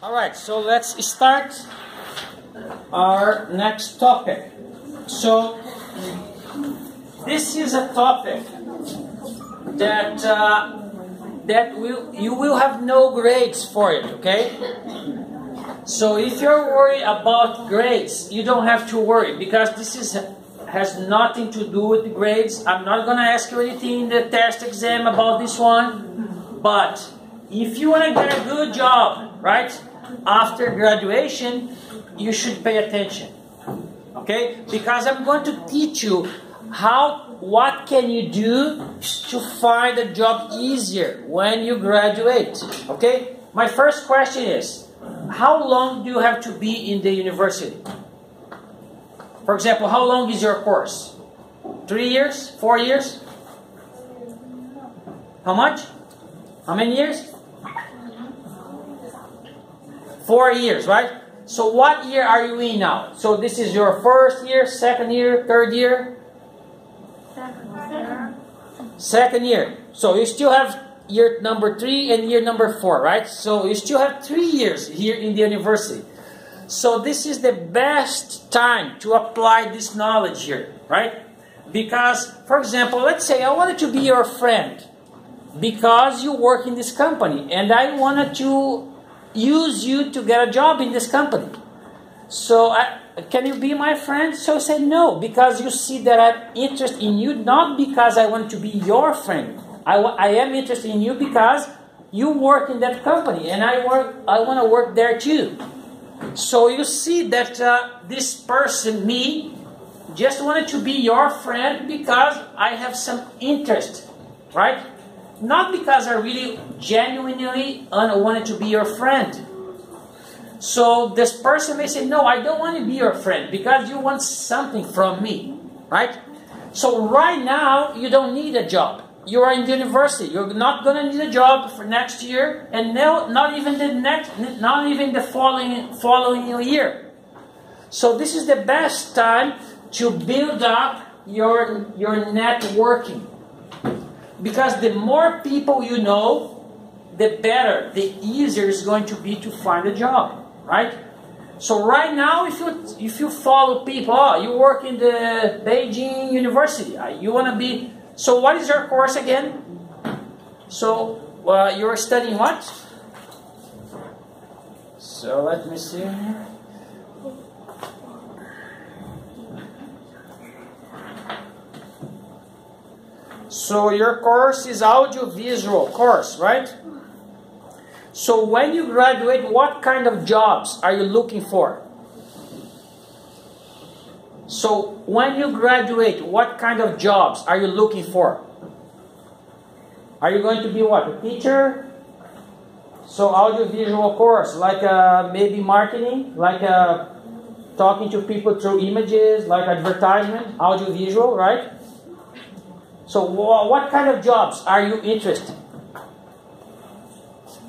All right, so let's start our next topic. So this is a topic that you will have no grades for it, okay? So if you're worried about grades, you don't have to worry, because has nothing to do with the grades. I'm not going to ask you anything in the test exam about this one. But if you want to get a good job, right, after graduation, you should pay attention. Okay? Because I'm going to teach you what can you do to find a job easier when you graduate. Okay? My first question is, how long do you have to be in the university? For example, how long is your course? 3 years? 4 years? How much? How many years? 4 years, right? So what year are you in now? So this is your first year, second year, third year? Second year. So you still have year number 3 and year number 4, right? So you still have 3 years here in the university. So this is the best time to apply this knowledge here, right? Because, for example, let's say I wanted to be your friend because you work in this company and I wanted to use you to get a job in this company. So can you be my friend? So I said no, because you see that I'm interested in you, not because I want to be your friend. I am interested in you because you work in that company and I want to work there too. So you see that this person, me, just wanted to be your friend because I have some interest, right? Not because I really genuinely wanted to be your friend. So this person may say, no, I don't want to be your friend because you want something from me, right? So right now, you don't need a job. You are in the university. You're not going to need a job for next year, and not even the following year. So this is the best time to build up your networking, because the more people you know, the better, the easier it's going to be to find a job, right? So right now, if you follow people, you work in the Beijing University, you want to be. So what is your course again? So you're studying what? So let me see here. So your course is audiovisual course, right? So when you graduate, what kind of jobs are you looking for? So when you graduate, what kind of jobs are you looking for? Are you going to be what? A teacher? So audiovisual course, like maybe marketing, like talking to people through images, like advertisement, audiovisual, right? So what kind of jobs are you interested in?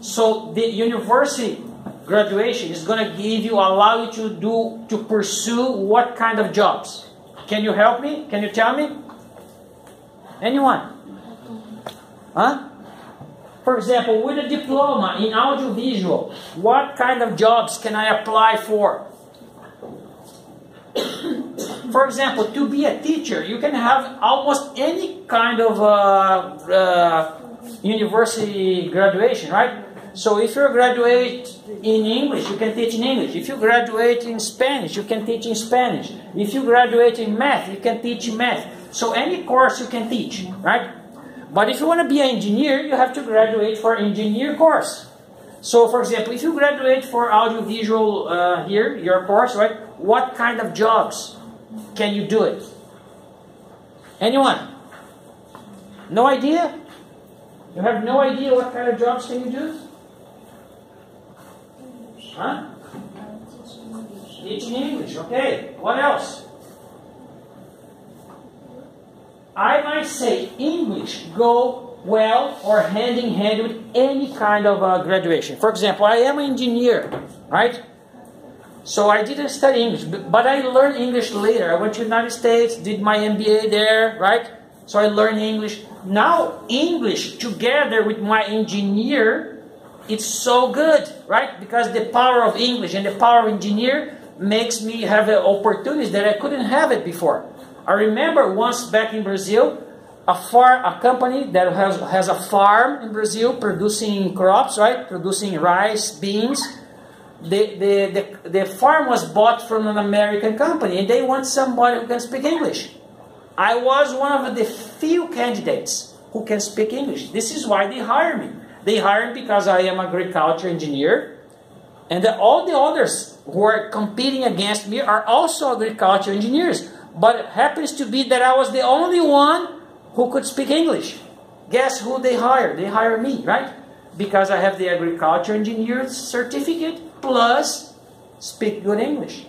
So the university graduation is going to allow you to pursue what kind of jobs? Can you help me? Can you tell me? Anyone? Huh? For example, with a diploma in audiovisual, what kind of jobs can I apply for? For example, to be a teacher, you can have almost any kind of university graduation, right? So if you graduate in English, you can teach in English. If you graduate in Spanish, you can teach in Spanish. If you graduate in math, you can teach in math. So any course you can teach, right? But if you want to be an engineer, you have to graduate for engineer course. So for example, if you graduate for audiovisual here, your course, right? What kind of jobs can you do it? Anyone? No idea? You have no idea what kind of jobs can you do? Huh? Teaching English, okay. What else? I might say English go well or hand in hand with any kind of graduation. For example, I am an engineer, right? So I didn't study English, but I learned English later. I went to the United States, did my MBA there, right? So I learned English. Now English together with my engineer it's so good, right? Because the power of English and the power of engineer makes me have opportunities that I couldn't have it before. I remember once back in Brazil, a company that has a farm in Brazil producing crops, right? Producing rice, beans. The farm was bought from an American company, and they want somebody who can speak English. I was one of the few candidates who can speak English. This is why they hire me. They hire me because I am an agriculture engineer, and all the others who are competing against me are also agriculture engineers. But it happens to be that I was the only one who could speak English. Guess who they hire? They hire me, right? Because I have the agriculture engineer certificate plus speak good English.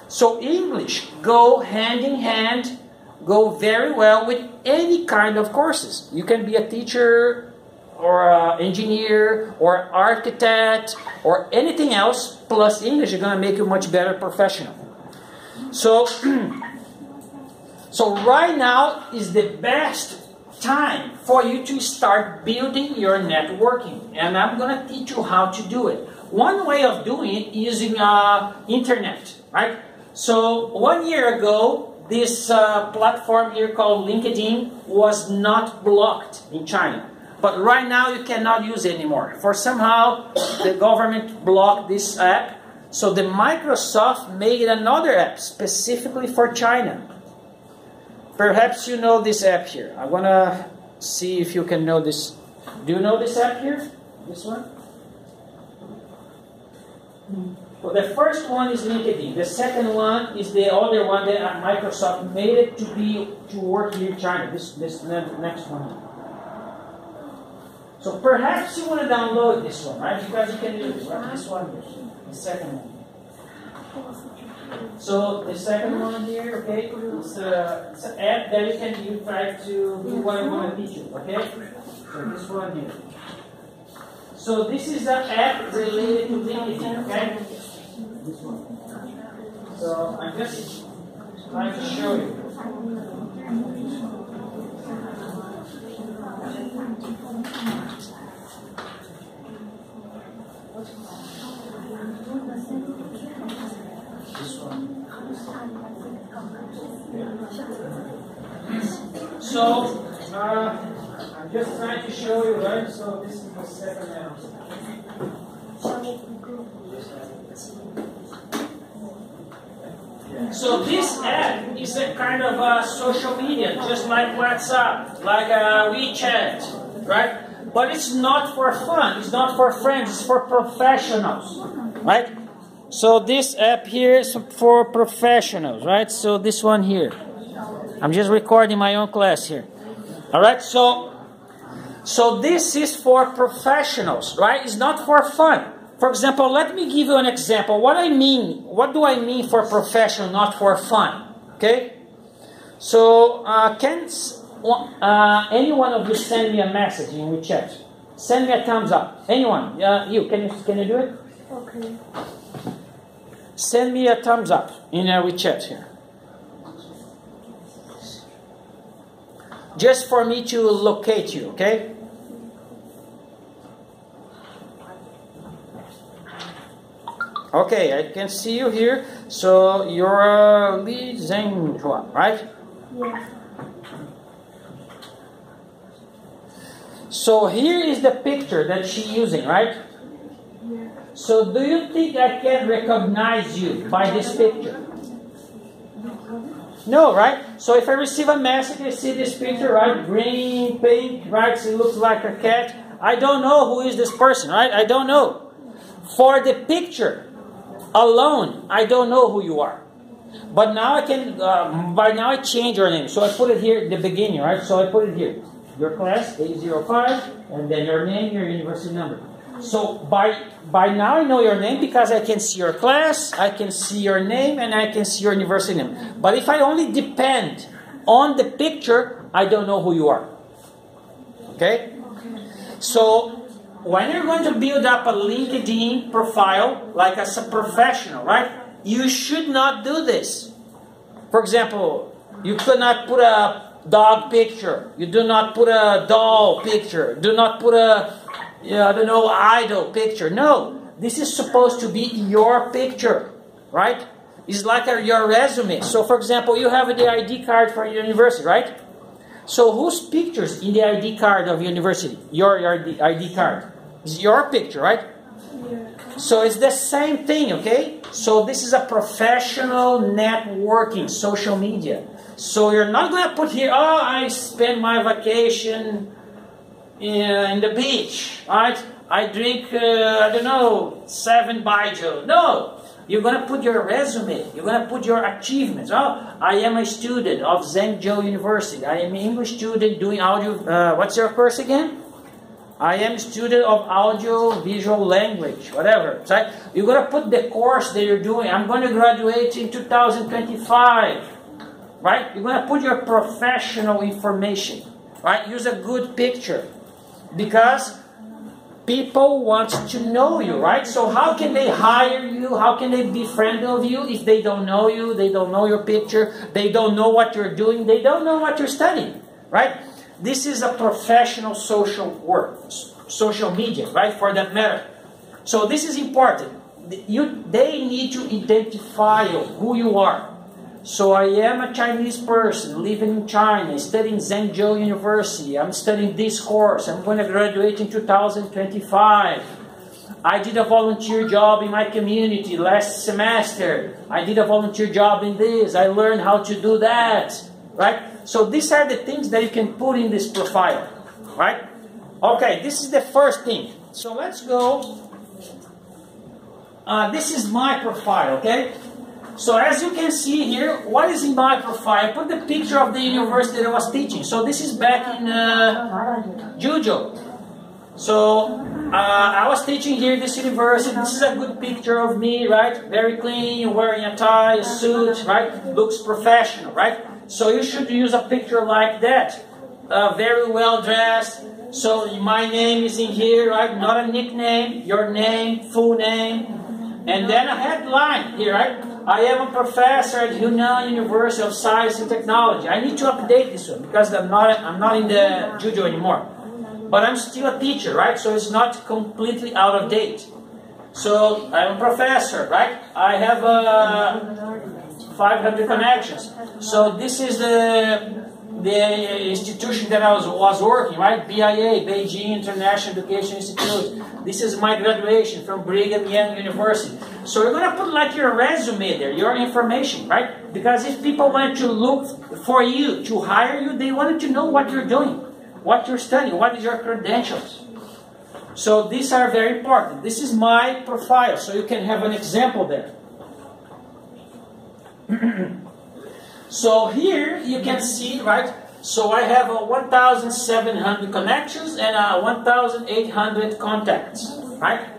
So English go hand in hand, go very well with any kind of courses. You can be a teacher or an engineer or architect or anything else, plus English is going to make you much better professional. So, so right now is the best time for you to start building your networking, and I'm going to teach you how to do it. One way of doing it is using internet, right? So 1 year ago, this platform here called LinkedIn was not blocked in China. But right now you cannot use it anymore. For somehow the government blocked this app. So the Microsoft made another app specifically for China. Perhaps you know this app here. I want to see if you can know this. Do you know this app here? This one? Well, the first one is LinkedIn. The second one is the other one that Microsoft made it to work here in China. This next one. So perhaps you want to download this one, right? Because you can use this one here, the second one. So the second one here, okay, it's an app that you can try to do what I want to teach you, okay? So this one here. So this is an app related to LinkedIn, okay? This one. So I'm just trying to show you. This one. So I'm just trying to show you, right? So this is the second app. So this app is a kind of a social media, just like WhatsApp, like WeChat, right? But it's not for fun, it's not for friends, it's for professionals, right? So this app here is for professionals, right? So this one here. I'm just recording my own class here. Alright, so this is for professionals, right? It's not for fun. For example, let me give you an example. What do I mean for professional, not for fun? Okay? So, can any one of you send me a message in WeChat? Send me a thumbs up. Anyone? Can you do it? Okay. Send me a thumbs up in WeChat here. Just for me to locate you, okay? Okay, I can see you here. So you're Li Zhenghua, right? Yeah. So here is the picture that she's using, right? Yeah. So do you think I can recognize you by this picture? No, right? So if I receive a message, I see this picture, right? Green, pink, right? So it looks like a cat. I don't know who is this person, right? I don't know. For the picture alone, I don't know who you are. But now I can, by now I change your name. So I put it here at the beginning, right? So I put it here. Your class, 805, and then your name, your university number. So by now I know your name because I can see your class, I can see your name, and I can see your university name. But if I only depend on the picture, I don't know who you are. Okay? So when you're going to build up a LinkedIn profile, like as a professional, right? You should not do this. For example, you could not put a dog picture. You do not put a doll picture. Do not put a yeah, I don't know, idol picture. No, this is supposed to be your picture, right? It's like your resume. So, for example, you have the ID card for your university, right? So, whose pictures in the ID card of university? Your ID card. It's your picture, right? Yeah. So, it's the same thing, okay? So, this is a professional networking, social media. So, you're not going to put here, oh, I spend my vacation in the beach, right? I drink, I don't know, 7 baijiu. No! You're going to put your resume. You're going to put your achievements. Oh, I am a student of Zhengzhou University. I am an English student doing audio. What's your course again? I am a student of audio visual language, whatever. So you're going to put the course that you're doing. I'm going to graduate in 2025. Right? You're going to put your professional information. Right? Use a good picture. Because people want to know you, right? So how can they hire you? How can they be friends of you if they don't know you? They don't know your picture. They don't know what you're doing. They don't know what you're studying, right? This is a professional social work, social media, right? For that matter. So this is important. They need to identify who you are. So I am a Chinese person living in China, studying Zhengzhou University. I'm studying this course. I'm going to graduate in 2025. I did a volunteer job in my community last semester. I did a volunteer job in this. I learned how to do that. Right? So these are the things that you can put in this profile. Right? Okay, this is the first thing. So let's go. This is my profile, okay? So as you can see here, what is in my profile? I put the picture of the university that I was teaching. So this is back in Juzhou. So I was teaching here this university. This is a good picture of me, right? Very clean, wearing a tie, a suit, right? Looks professional, right? So you should use a picture like that. Very well dressed. So my name is in here, right? Not a nickname, your name, full name. And then a headline here, right? I am a professor at Hunan University of Science and Technology. I need to update this one because I'm not in the Juzhou anymore. But I'm still a teacher, right? So it's not completely out of date. So I'm a professor, right? I have 500 connections. So this is the institution that I was working, right? BIA, Beijing International Education Institute. This is my graduation from Brigham Young University. So you're going to put like your resume there, your information, right? Because if people want to look for you, to hire you, they wanted to know what you're doing, what you're studying, what is your credentials. So these are very important. This is my profile, so you can have an example there. So here you can see, right? So I have 1,700 connections and 1,800 contacts, right?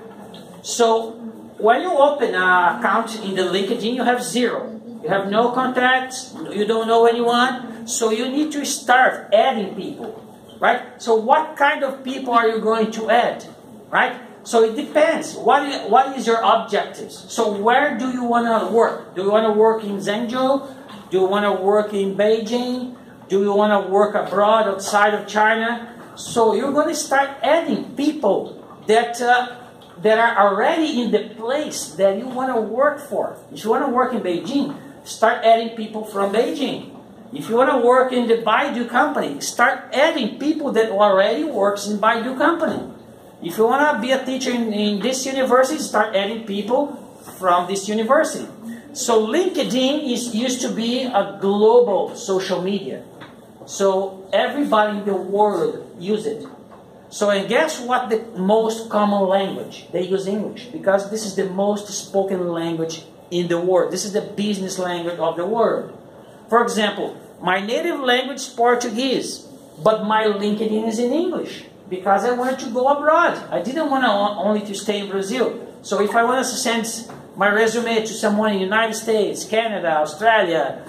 So when you open an account in the LinkedIn, you have 0. You have no contacts, you don't know anyone, so you need to start adding people, right? So what kind of people are you going to add, right? So it depends. What is your objectives? So where do you want to work? Do you want to work in Zhengzhou? Do you want to work in Beijing? Do you want to work abroad, outside of China? So you're going to start adding people that are already in the place that you want to work for. If you want to work in Beijing, start adding people from Beijing. If you want to work in the Baidu company, start adding people that already works in Baidu company. If you want to be a teacher in this university, start adding people from this university. So LinkedIn used to be a global social media. So everybody in the world use it. So and guess what the most common language? They use English because this is the most spoken language in the world. This is the business language of the world. For example, my native language is Portuguese, but my LinkedIn is in English because I wanted to go abroad. I didn't want only to stay in Brazil. So if I wanted to send my resume to someone in the United States, Canada, Australia,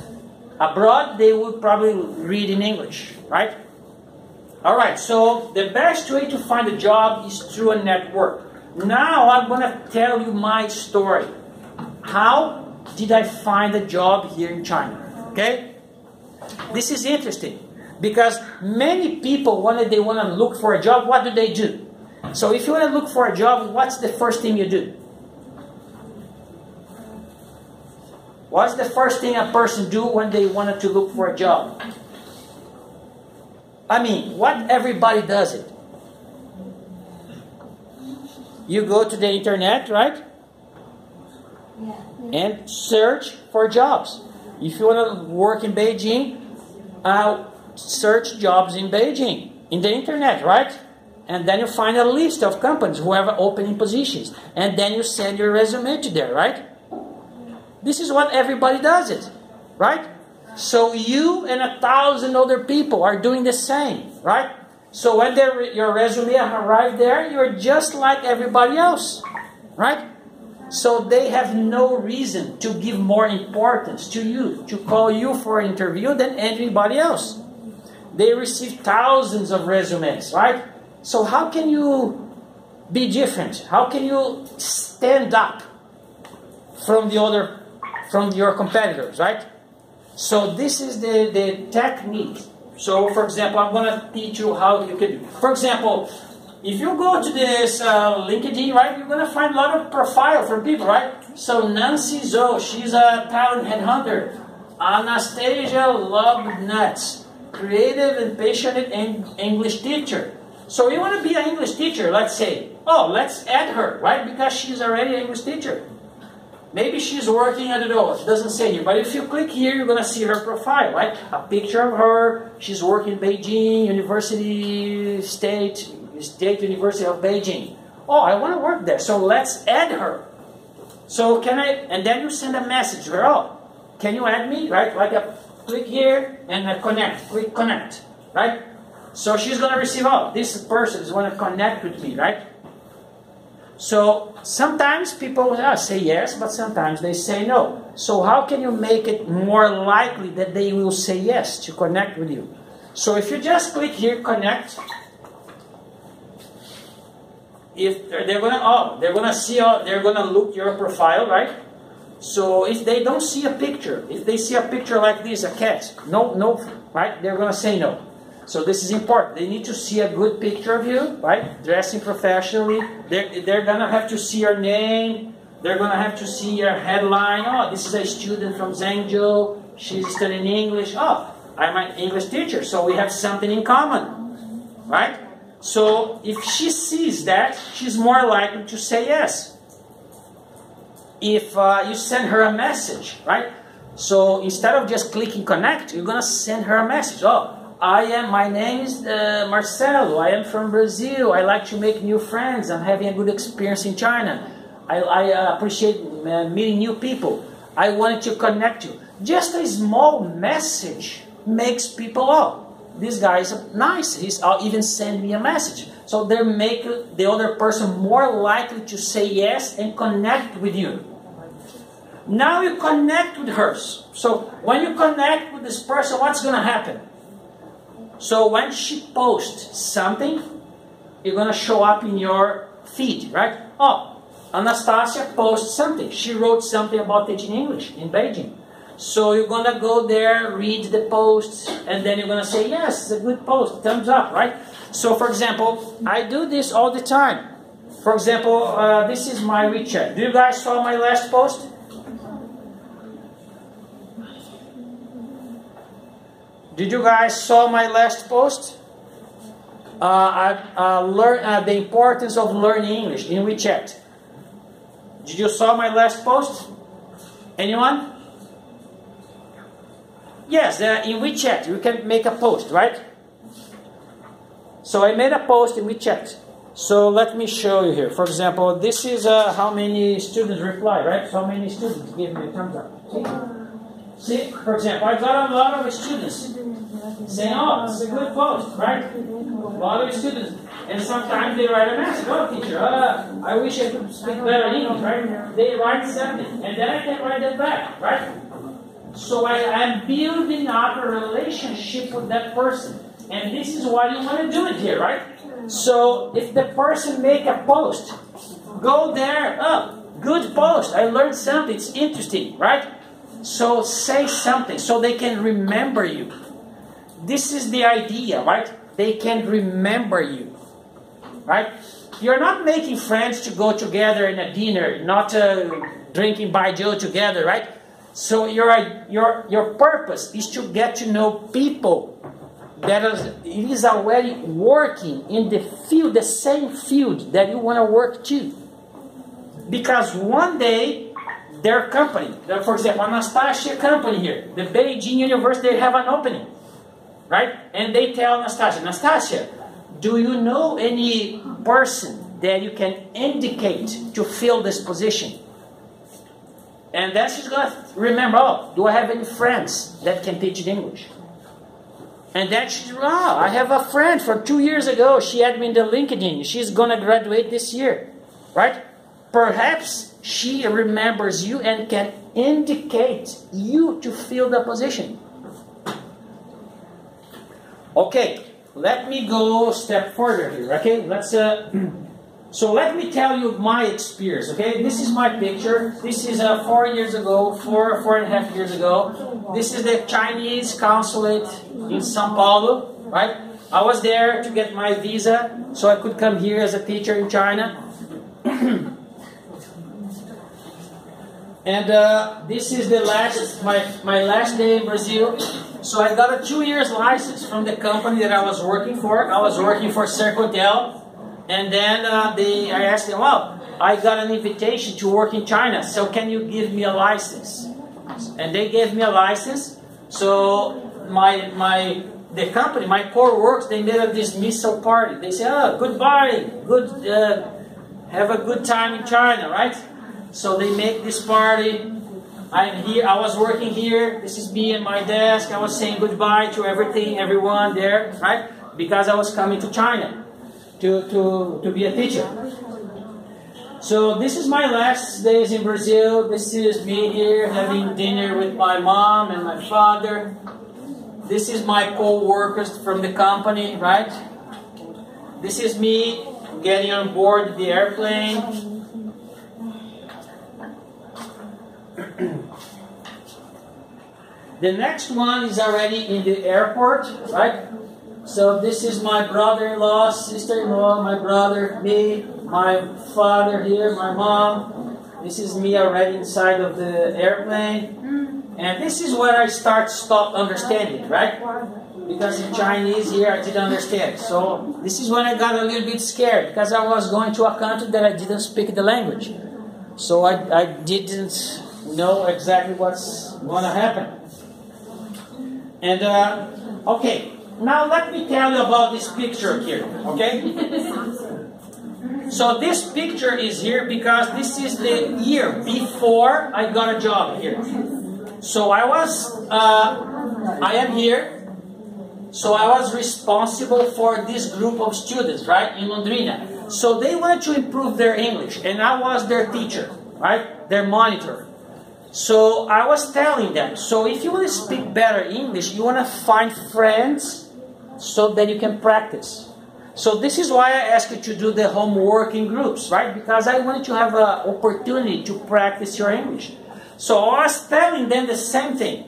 abroad, they would probably read in English, right? All right, so the best way to find a job is through a network. Now I'm going to tell you my story. How did I find a job here in China? Okay? This is interesting because many people, when they want to look for a job, what do? So if you want to look for a job, what's the first thing you do? What's the first thing a person do when they wanted to look for a job? I mean, what everybody does it. You go to the internet, right? And search for jobs. If you want to work in Beijing, search jobs in Beijing, in the internet, right? And then you find a list of companies who have opening positions. And then you send your resume to there, right? This is what everybody does it, right? So you and 1,000 other people are doing the same, right? So when your resume arrives there, you're just like everybody else, right? So they have no reason to give more importance to you, to call you for an interview than anybody else. They receive thousands of resumes, right? So how can you be different? How can you stand up from your competitors, right? So this is the technique. So for example, I'm going to teach you how you can do. For example, if you go to this LinkedIn, right, you're going to find a lot of profile from people, right? So Nancy Zhou, she's a talent headhunter. Anastasia loved nuts, creative and passionate English teacher. So you want to be an English teacher, let's say. Oh, let's add her, right? Because she's already an English teacher. Maybe she's working, I don't know, it doesn't say here. But if you click here, you're going to see her profile, right? A picture of her. She's working in Beijing, State University of Beijing. Oh, I want to work there. So let's add her. So can I, and then you send a message to her. Oh, can you add me, right? Like click here and connect. Click connect, right? So she's going to receive, oh, this person is going to connect with me, right? So sometimes people say yes, but sometimes they say no. So how can you make it more likely that they will say yes to connect with you? So if you just click here, connect, if they're gonna look your profile, right? So if they don't see a picture, if they see a picture like this, a cat, no, right? They're gonna say no. So this is important. They need to see a good picture of you, right? Dressing professionally. They're gonna have to see your name. They're gonna have to see your headline. Oh, this is a student from Zhengzhou. She's studying English. Oh, I'm an English teacher, so we have something in common, right? So if she sees that, she's more likely to say yes. If you send her a message, right? So instead of just clicking connect, you're gonna send her a message. Oh, my name is Marcelo. I am from Brazil. I like to make new friends. I'm having a good experience in China. I appreciate meeting new people. I wanted to connect you. Just a small message makes people, oh, this guy is nice. I'll even send me a message. So they make the other person more likely to say yes and connect with you. Now you connect with her. So when you connect with this person, what's going to happen? So when she posts something, you're going to show up in your feed, right? Oh, Anastasia posts something. She wrote something about teaching English in Beijing. So you're going to go there, read the post, and then you're going to say, yes, it's a good post, thumbs up, right? So for example, I do this all the time. For example, this is my WeChat. Do you guys saw my last post? Did you guys saw my last post? I learned the importance of learning English in WeChat. Did you saw my last post? Anyone? Yes, in WeChat you can make a post, right? So I made a post in WeChat. So let me show you here. For example, this is how many students reply, right? So many students give me a thumbs up. See, for example, I got a lot of students saying, oh, it's a good post, right? A lot of students. And sometimes they write a message, oh, teacher, I wish I could speak better English, right? They write something, and then I can write it back, right? So I'm building up a relationship with that person. And this is why you want to do it here, right? So if the person make a post, go there, oh, good post, I learned something, it's interesting, right? So say something so they can remember you. This is the idea, right? They can remember you, right? you're not making friends to go together in a dinner, not drinking baijiu together, right? So your purpose is to get to know people that is already working in the field, the same field that you want to work to. Because one day, their company, for example, Anastasia company here, the Beijing University, they have an opening, right? And they tell Anastasia, do you know any person that you can indicate to fill this position? And then she's going to remember, oh, do I have any friends that can teach English? And then she's, oh, I have a friend from 2 years ago. She had me in the LinkedIn. She's going to graduate this year, right? Perhaps she remembers you and can indicate you to fill the position. Okay, let me go a step further here, okay? So let me tell you my experience, okay? This is my picture. This is 4 years ago, 4.5 years ago. This is the Chinese consulate in São Paulo, right? I was there to get my visa so I could come here as a teacher in China. And this is the my last day in Brazil. So I got a 2 years license from the company that I was working for. I was working for Sercontel. And then I asked them, well, I got an invitation to work in China, so can you give me a license? And they gave me a license. So the company, my core works, they made a dismissal party. They said, oh, goodbye, have a good time in China, right? So they make this party. I'm here, I was working here. This is me and my desk. I was saying goodbye to everyone there, right? Because I was coming to China to be a teacher. So this is my last days in Brazil. This is me here having dinner with my mom and my father. This is my co-workers from the company, right? This is me getting on board the airplane. The next one is already in the airport, right? So this is my brother-in-law, sister-in-law, my brother, me, my father here, my mom. This is me already inside of the airplane. And this is where I stopped understanding, right? Because in Chinese here I didn't understand. So this is when I got a little bit scared because I was going to a country that I didn't speak the language. So I didn't know exactly what's going to happen. And, okay. Now let me tell you about this picture here, okay? So this picture is here because this is the year before I got a job here. So I am here. So I was responsible for this group of students, right, in Londrina. So they wanted to improve their English, and I was their teacher, right, their monitor. So I was telling them, so if you want to speak better English, you want to find friends so that you can practice. So this is why I asked you to do the homework in groups, right? Because I wanted to have an opportunity to practice your English. So I was telling them the same thing.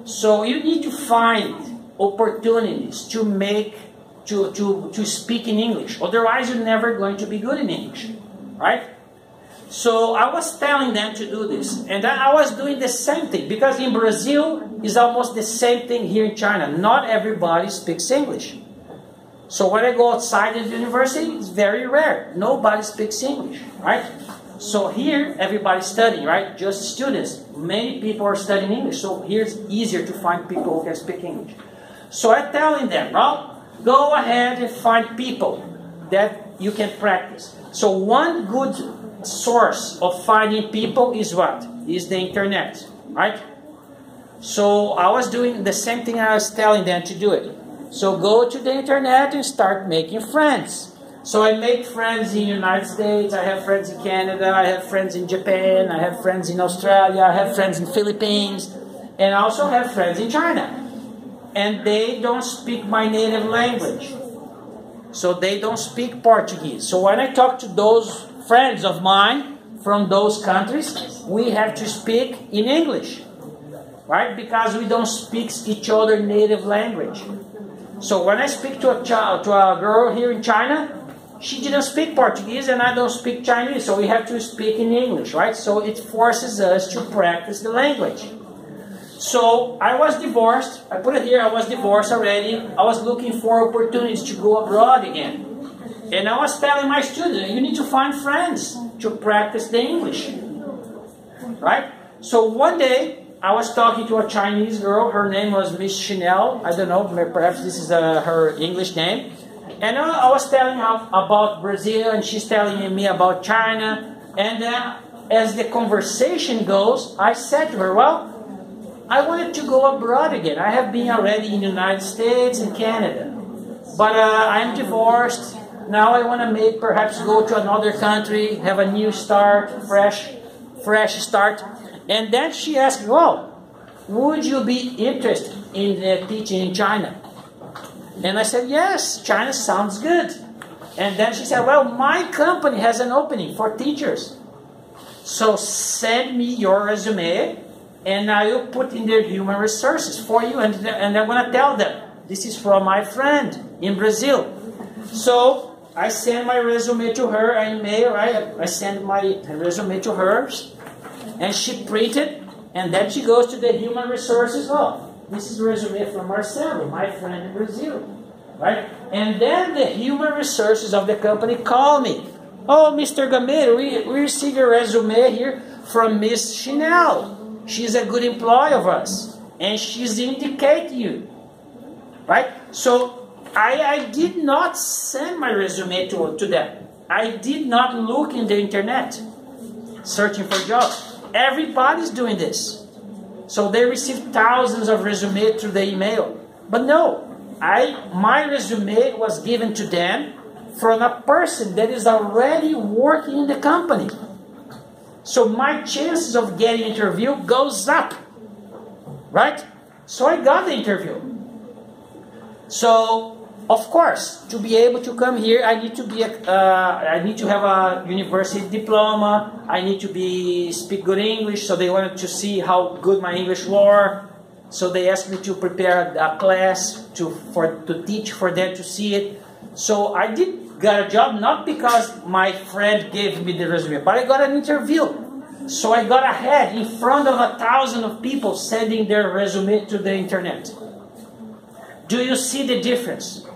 So you need to find opportunities to speak in English. Otherwise, you're never going to be good in English, right? So I was telling them to do this. And I was doing the same thing. Because in Brazil, it's almost the same thing here in China. Not everybody speaks English. So when I go outside of the university, it's very rare. Nobody speaks English, right? So here, everybody's studying, right? Just students. Many people are studying English. So here it's easier to find people who can speak English. So I'm telling them, well, go ahead and find people that you can practice. So one good source of finding people is what? Is the internet, right? So I was doing the same thing I was telling them to do it. So go to the internet and start making friends. So I make friends in the United States, I have friends in Canada, I have friends in Japan, I have friends in Australia, I have friends in the Philippines, and I also have friends in China. And they don't speak my native language. So they don't speak Portuguese. So when I talk to those friends of mine from those countries, we have to speak in English, right? Because we don't speak each other's native language. So when I speak to a girl here in China, she didn't speak Portuguese and I don't speak Chinese, so we have to speak in English, right? So it forces us to practice the language. So I was divorced. I put it here, I was divorced already. I was looking for opportunities to go abroad again. And I was telling my students, you need to find friends to practice the English. Right? So one day, I was talking to a Chinese girl. Her name was Miss Chanel. I don't know, perhaps this is her English name. And I was telling her about Brazil, and she's telling me about China. And as the conversation goes, I said to her, well, I wanted to go abroad again. I have been already in the United States and Canada. But I'm divorced. Now I want to perhaps go to another country, have a new start, fresh start. And then she asked me, well, would you be interested in teaching in China? And I said, yes, China sounds good. And then she said, well, my company has an opening for teachers. So send me your resume, and I will put in their human resources for you. And I'm going to tell them, this is from my friend in Brazil. So I send my resume to her, an email, right? I send my resume to her, and she printed, and then she goes to the human resources. Oh, this is a resume from Marcelo, my friend in Brazil, right? And then the human resources of the company call me. Oh, Mr. Gameiro, we received your resume here from Miss Chanel. She's a good employee of us, and she's indicating you, right? So I did not send my resume to them. I did not look in the internet searching for jobs. Everybody's doing this. So they receive thousands of resumes through the email. But no, my resume was given to them from a person that is already working in the company. So my chances of getting an interview goes up. Right? So I got the interview. So, of course, to be able to come here, I need to have a university diploma. I need to speak good English. So they wanted to see how good my English were. So they asked me to prepare a class to teach for them to see it. So I did get a job not because my friend gave me the resume, but I got an interview. So I got ahead in front of 1,000 of people sending their resume to the internet. Do you see the difference?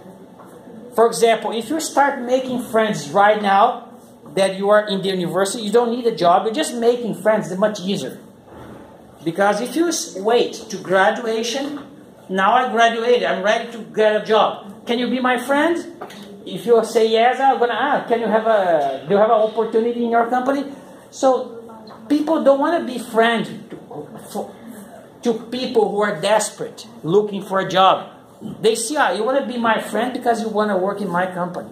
For example, if you start making friends right now that you are in the university, you don't need a job, you're just making friends. It's much easier. Because if you wait to graduation, now I graduated, I'm ready to get a job. Can you be my friend? If you say yes, I'm gonna ask, do you have an opportunity in your company? So people don't want to be friends to people who are desperate, looking for a job. They see, you want to be my friend because you want to work in my company.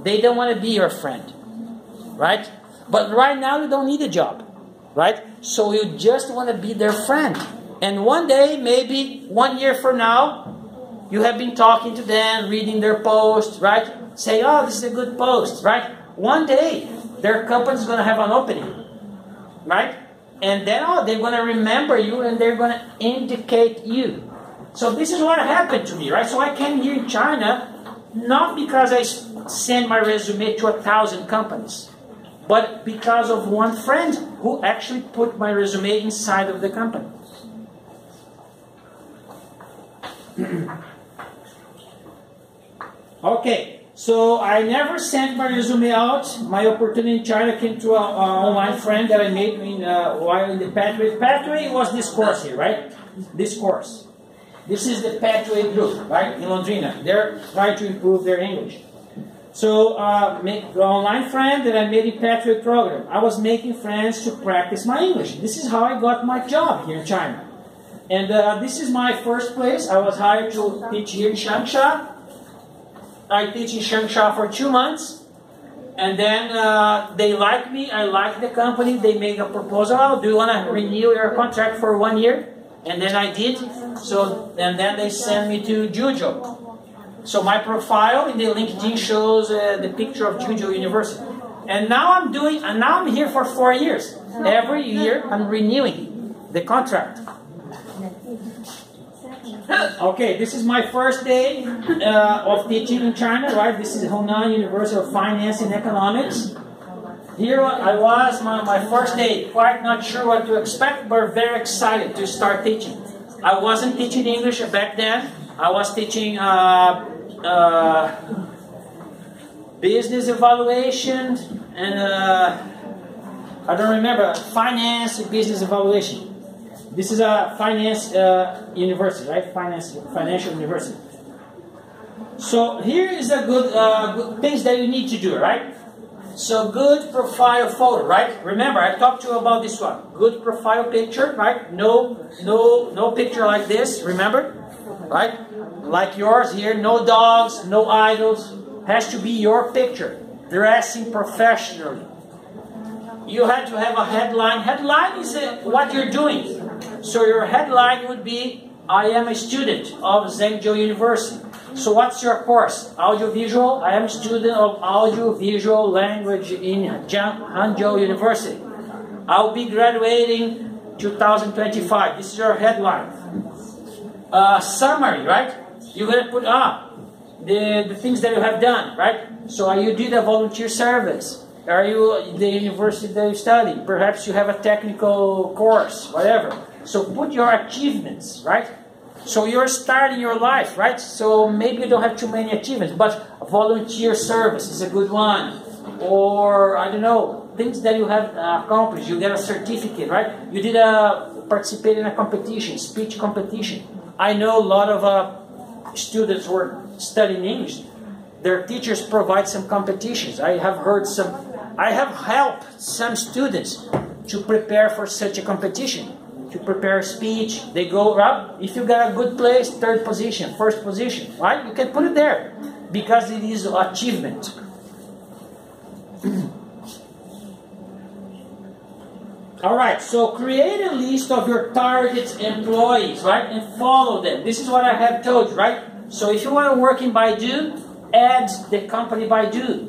They don't want to be your friend, right? But right now you don't need a job, right? So you just want to be their friend. And one day, maybe 1 year from now, you have been talking to them, reading their posts, right? Say, oh, this is a good post, right? One day, their company is going to have an opening, right? And then, they're going to remember you and they're going to indicate you. So this is what happened to me, right? So I came here in China, not because I sent my resume to 1,000 companies, but because of one friend who actually put my resume inside of the company. Okay, so I never sent my resume out. My opportunity in China came to an online friend that I made while in the Pathway. Pathway was this course here, right? This course. This is the Pathway group, right, in Londrina. They're trying to improve their English. So, the online friend that I made in Pathway program, I was making friends to practice my English. This is how I got my job here in China. And this is my first place. I was hired to teach here in Changsha. I teach in Changsha for 2 months. And then they liked me. I liked the company. They made a proposal. Oh, do you want to renew your contract for 1 year? And then I did. So, and then they sent me to Juzhou. So my profile in the LinkedIn shows the picture of Juzhou University. And now I'm here for 4 years. Every year I'm renewing the contract. Okay, this is my first day of teaching in China, right? This is Hunan University of Finance and Economics. Here I was, my first day, quite not sure what to expect, but very excited to start teaching. I wasn't teaching English back then. I was teaching business evaluation and I don't remember, finance and business evaluation. This is a finance university, right? Financial university. So here is a good things that you need to do, right? So good profile photo, right? Remember, I talked to you about this one. Good profile picture, right? No picture like this. Remember, right? Like yours here. No dogs, no idols. Has to be your picture. Dressing professionally. You have to have a headline. Headline is what you're doing. So your headline would be, I am a student of Zhengzhou University. So what's your course? Audiovisual. I am a student of audiovisual language in Hangzhou University. I'll be graduating 2025. This is your headline. Summary, right? You're going to put the things that you have done, right? So you did a volunteer service. Are you the university that you study? Perhaps you have a technical course, whatever. So put your achievements, right? So you're starting your life, right? So maybe you don't have too many achievements, but a volunteer service is a good one. Or, I don't know, things that you have accomplished. You get a certificate, right? You did participate in a competition, speech competition. I know a lot of students who are studying English. Their teachers provide some competitions. I have helped some students to prepare for such a competition. To prepare a speech, they go up. If you got a good place, third position, first position, right? You can put it there because it is achievement. All right, so create a list of your target employees, right? And follow them. This is what I have told you, right? So if you want to work in Baidu, add the company Baidu.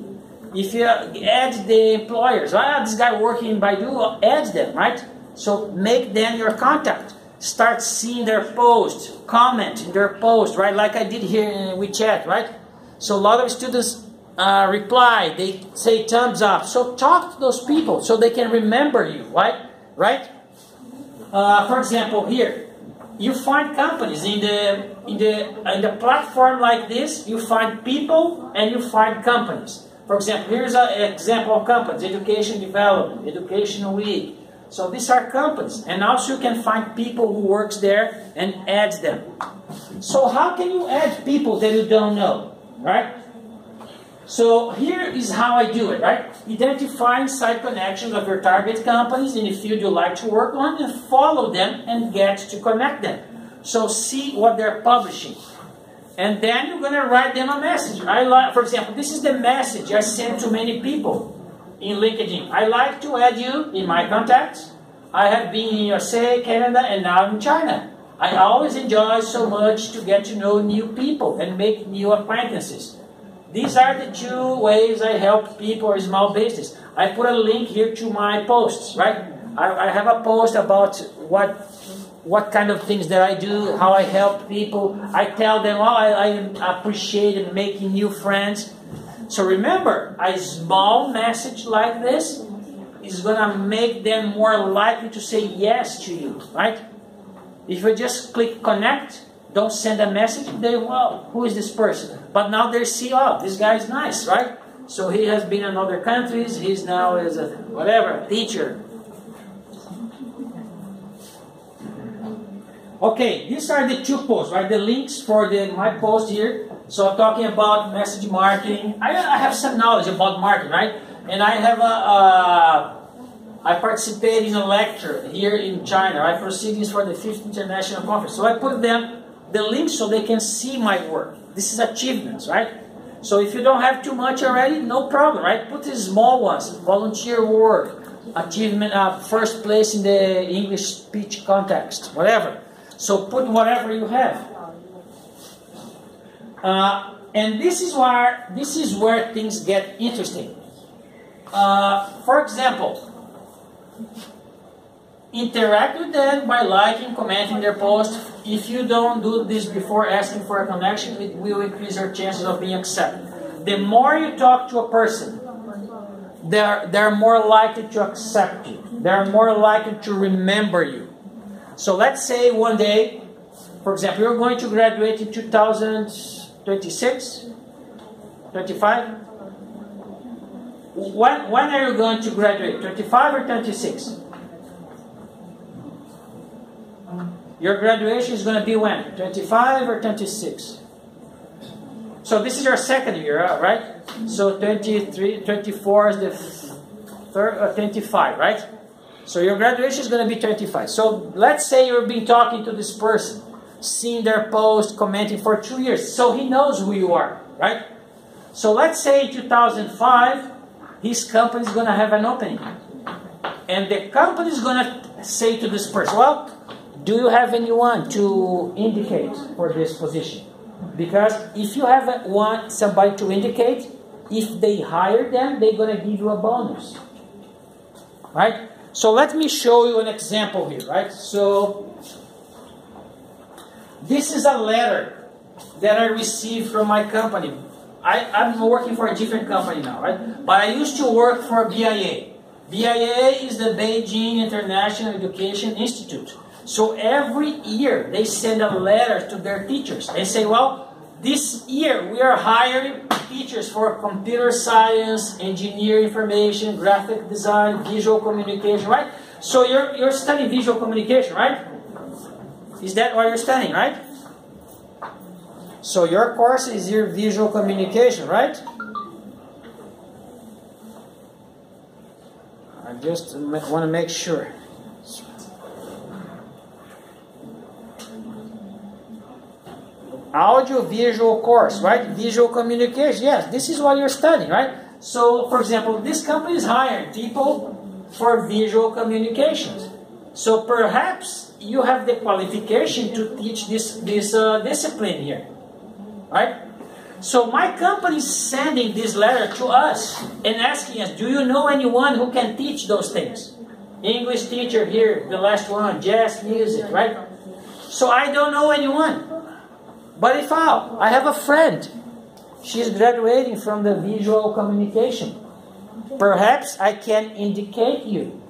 If you add the employers, this guy working in Baidu, add them, right? So make them your contact. Start seeing their posts, comment in their post, right? Like I did here in WeChat, right? So a lot of students reply, they say thumbs up. So talk to those people so they can remember you, right? Right? For example, here you find companies in the platform like this. You find people and you find companies. For example, here's an example of companies: Education Development, Education Week. So these are companies, and also you can find people who works there and add them. So how can you add people that you don't know, right? So here is how I do it, right? Identifying side connections of your target companies in the field you like to work on, and follow them and get to connect them. So see what they're publishing. And then you're going to write them a message. For example, this is the message I send to many people in LinkedIn. I like to add you in my contacts. I have been in USA, Canada, and now in China. I always enjoy so much to get to know new people and make new acquaintances. These are the two ways I help people or small business. I put a link here to my posts, right? I have a post about what kind of things that I do, how I help people. I tell them, I appreciate making new friends. So remember, a small message like this is going to make them more likely to say yes to you, right? If you just click connect, don't send a message, they, well, who is this person? But now they see, this guy is nice, right? So he has been in other countries, he's now as a, whatever, teacher. Okay, these are the two posts, right? The links for my post here. So I'm talking about message marketing. I have some knowledge about marketing, right? And I have I participate in a lecture here in China, right? Proceedings for the 5th International Conference. So I put them the links so they can see my work. This is achievements, right? So if you don't have too much already, no problem, right? Put the small ones, volunteer work, achievement, first place in the English speech context, whatever. So put whatever you have. And this is where things get interesting. For example, interact with them by liking, commenting their post, if you don't do this before asking for a connection, it will increase your chances of being accepted. The more you talk to a person, they're more likely to accept you. They're more likely to remember you. So let's say one day, for example, you're going to graduate in 2026, 25. When are you going to graduate? 25 or 26? Your graduation is going to be when? 25 or 26? So this is your second year, right? So 23, 24 is the third, 25, right? So your graduation is going to be 25. So let's say you've been talking to this person, seeing their post, commenting for 2 years. So he knows who you are, right? So let's say in 2005, his company is going to have an opening. And the company is going to say to this person, well, do you have anyone to indicate for this position? Because if you have somebody to indicate, if they hire them, they're going to give you a bonus. Right? So let me show you an example here, right? So this is a letter that I received from my company. I'm working for a different company now, right? But I used to work for BIA. BIA is the Beijing International Education Institute. So every year they send a letter to their teachers. They say, well, this year we are hiring teachers for computer science, engineering information, graphic design, visual communication, right? So you're studying visual communication, right? Is that what you're studying, right? So your course is your visual communication, right? I just want to make sure. Audio-visual course, right? Visual communication, yes, this is what you're studying, right? So, for example, this company is hiring people for visual communications. So perhaps you have the qualification to teach this discipline here, right? So my company is sending this letter to us and asking us, do you know anyone who can teach those things? English teacher here, the last one, jazz music, right? So I don't know anyone. But if I have a friend, she's graduating from the visual communication. Perhaps I can indicate you.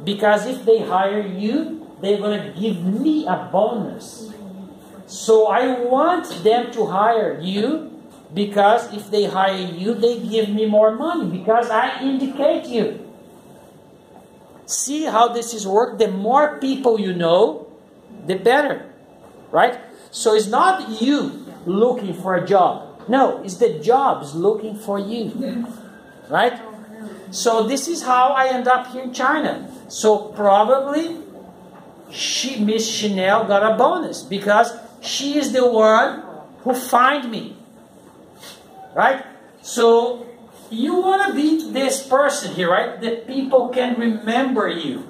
Because if they hire you, they're going to give me a bonus. So I want them to hire you, because if they hire you, they give me more money, because I indicate you. See how this is work? The more people you know, the better. Right? So it's not you looking for a job. No, it's the jobs looking for you. Right? So this is how I end up here in China. So probably Miss Chanel got a bonus because she is the one who find me. Right? So you want to be this person here, right? That people can remember you.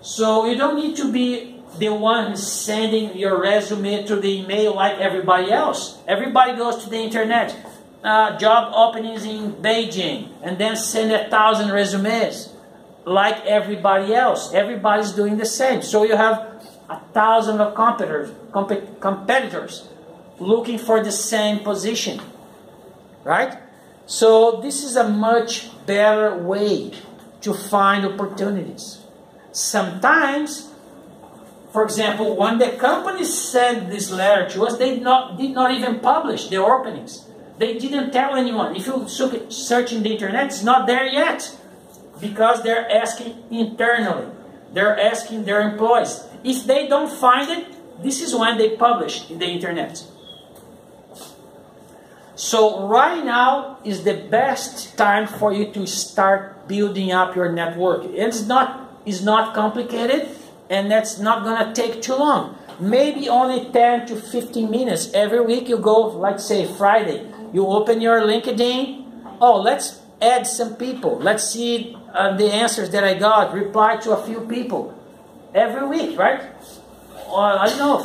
So you don't need to be the one who's sending your resume to the email like everybody else. Everybody goes to the internet, job openings in Beijing, and then send 1,000 resumes like everybody else. Everybody's doing the same. So you have 1,000 of competitors looking for the same position. Right? So this is a much better way to find opportunities. Sometimes, for example, when the companies sent this letter to us, they did not even publish the openings. They didn't tell anyone. If you search in the internet, it's not there yet. Because they're asking internally. They're asking their employees. If they don't find it, this is when they publish in the internet. So right now is the best time for you to start building up your network. It's not complicated. And that's not going to take too long. Maybe only 10 to 15 minutes. Every week you go, like say Friday, you open your LinkedIn. Oh, let's add some people. Let's see the answers that I got. Reply to a few people. Every week, right? Or I don't know,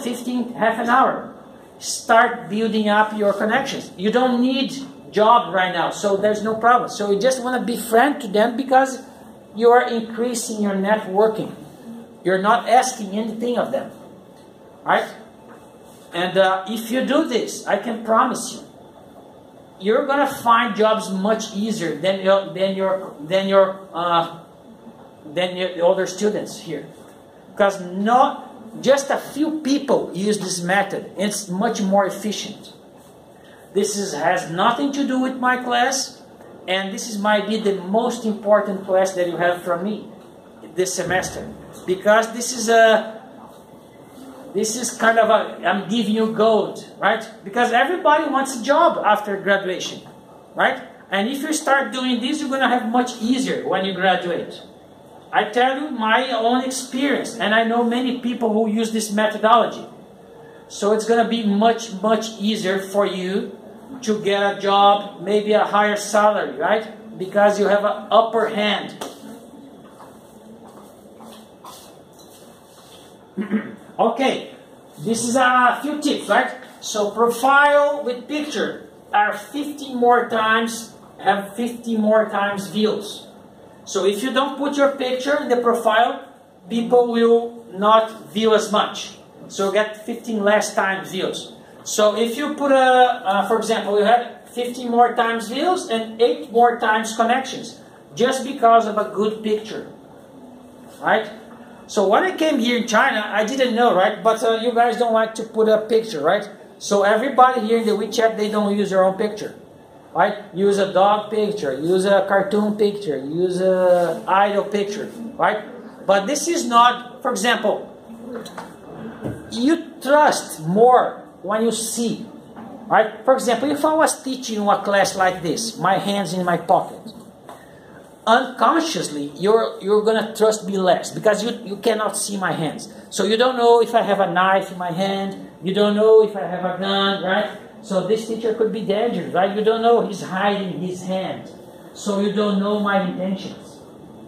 half an hour. Start building up your connections. You don't need job right now, so there's no problem. So you just want to be friend to them because you are increasing your networking. You're not asking anything of them. right? And if you do this, I can promise you, you're gonna find jobs much easier than the other students here, because not just a few people use this method. It's much more efficient. This has nothing to do with my class, and this might be the most important class that you have from me this semester, because this is kind of I'm giving you gold, right? Because everybody wants a job after graduation, right? And if you start doing this, you're gonna have much easier when you graduate. I tell you my own experience, and I know many people who use this methodology. So it's gonna be much easier for you to get a job, maybe a higher salary, right? Because you have an upper hand. Okay, this is a few tips, right? So profile with picture are 50 more times views. So if you don't put your picture in the profile, people will not view as much. So get 15 less times views. So if you put for example, you have 15 more times views and 8 more times connections, just because of a good picture, right? So when I came here in China, I didn't know, right? But you guys don't like to put a picture, right? So everybody here in the WeChat, they don't use their own picture, right? Use a dog picture, use a cartoon picture, use a idol picture, right? But this is not, for example, you trust more when you see, right? For example, if I was teaching a class like this, my hands in my pocket, unconsciously you're gonna trust me less, because you cannot see my hands. So you don't know if I have a knife in my hand, you don't know if I have a gun, right? So this teacher could be dangerous, right? You don't know he's hiding his hand, so you don't know my intentions,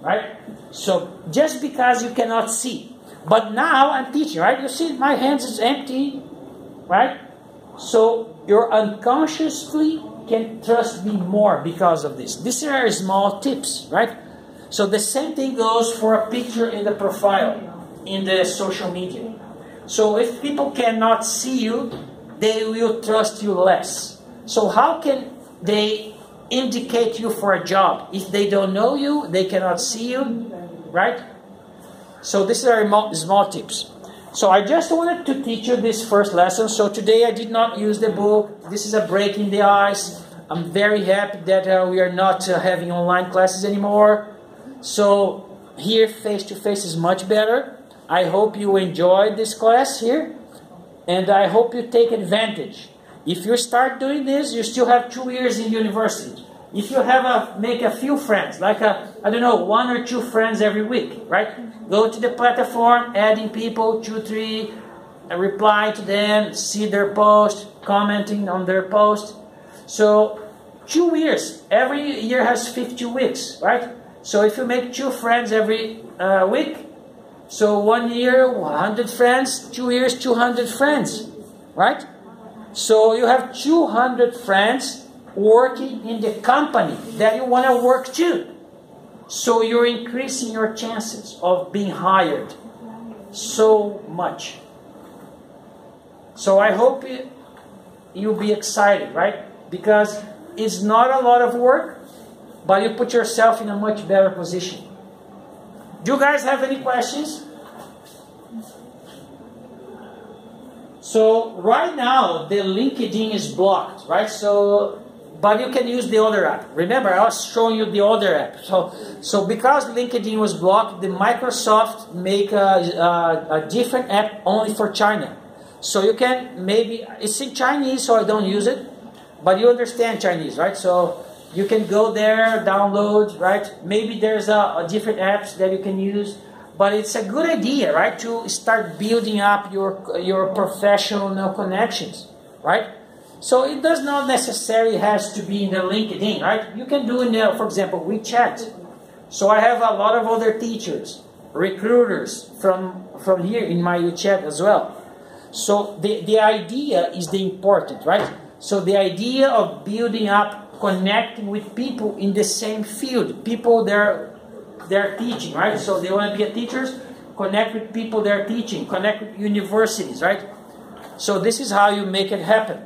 right? So just because you cannot see. But now I'm teaching, right? You see my hands is empty, right? So you're unconsciously can trust me more because of this. These are small tips, right? So the same thing goes for a picture in the profile in the social media. So if people cannot see you, they will trust you less. So how can they indicate you for a job? If they don't know you, they cannot see you, right? So these are small tips. So I just wanted to teach you this first lesson. So today I did not use the book. This is a break in the ice. I'm very happy that we are not having online classes anymore. So here face-to-face is much better. I hope you enjoyed this class here. And I hope you take advantage. If you start doing this, you still have 2 years in university. If you have make a few friends, like I don't know, 1 or 2 friends every week, right? Go to the platform, adding people, 2, 3, reply to them, see their post, commenting on their post. So 2 years, every year has 50 weeks, right? So if you make 2 friends every week, so 1 year, 100 friends, 2 years, 200 friends, right? So you have 200 friends working in the company that you want to work too. So you're increasing your chances of being hired so much. So I hope you'll be excited, right? Because it's not a lot of work, but you put yourself in a much better position. Do you guys have any questions? So right now the LinkedIn is blocked, right? So but you can use the other app. Remember, I was showing you the other app. So because LinkedIn was blocked, the Microsoft make a different app only for China. So you can maybe, it's in Chinese, so I don't use it, but you understand Chinese, right? So you can go there, download, right? Maybe there's a different apps that you can use, but it's a good idea, right? To start building up your professional connections, right? So it does not necessarily has to be in the LinkedIn, right? You can do it, for example, WeChat. So I have a lot of other teachers, recruiters from here in my WeChat as well. So the idea is the important, right? So the idea of building up, connecting with people in the same field, people they're teaching, right? So they want to be a teachers, connect with people that are teaching, connect with universities, right? So this is how you make it happen.